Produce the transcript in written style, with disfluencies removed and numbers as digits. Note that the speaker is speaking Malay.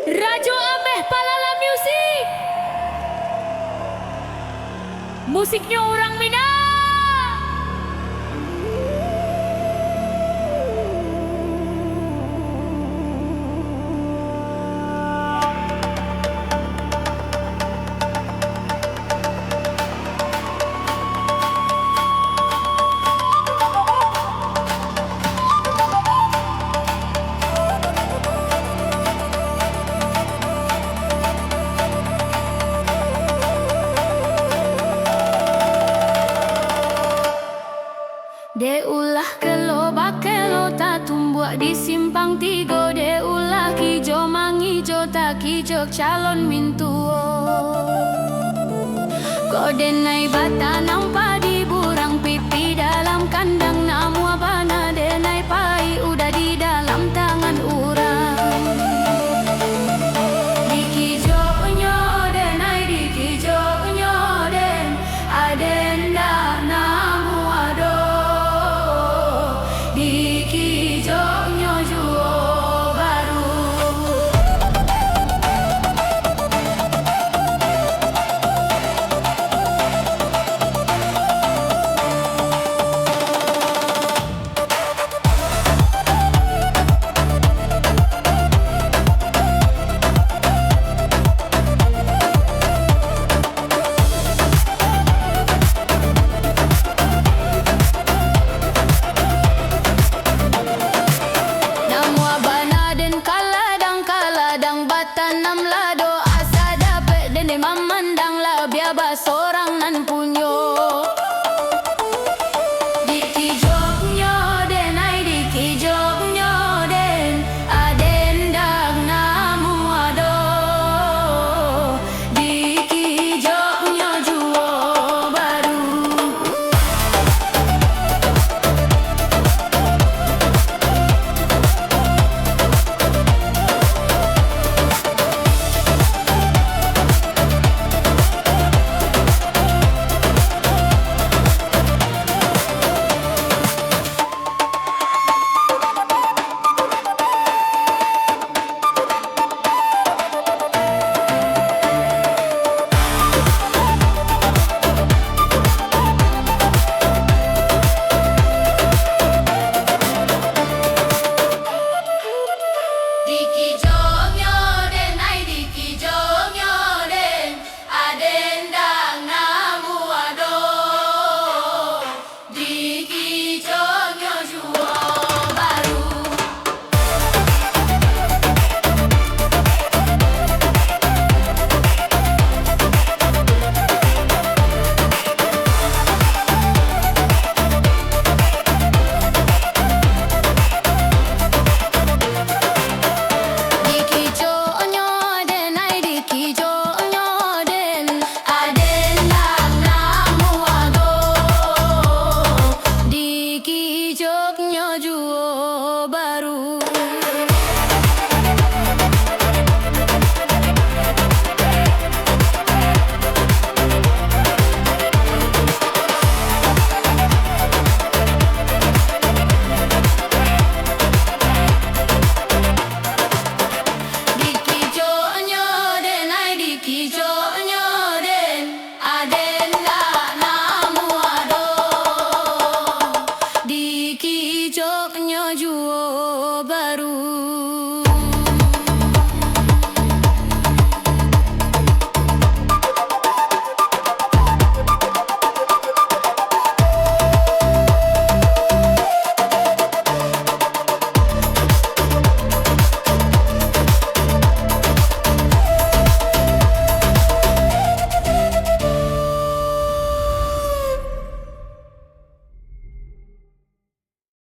Rajo Ameh Palala Music. Musiknya orang Minang. De ulah kelo bakelo tak tumbuh di simpang tigo. De ulah kijo mangijo tak kijo calon mintuo. Kode nai bata nampak di burang pipi dalam kandang. Namu abana de nai pai udah di dalam tangan urang. Di kijo nyoden nai di kijo nyoden adenda namu ado. Di kijoknya juo baru. Tanam lado asa dapet dene mamandang lah biaba sorang nan punyo. Di kijoknya den ai di kijoknya den adendang namu ado. Di kijoknya juo baru. Kijoknya juo baru. Di kijoknya den ai di kijoknya den adenda namu ado. Di kijoknya juo baru.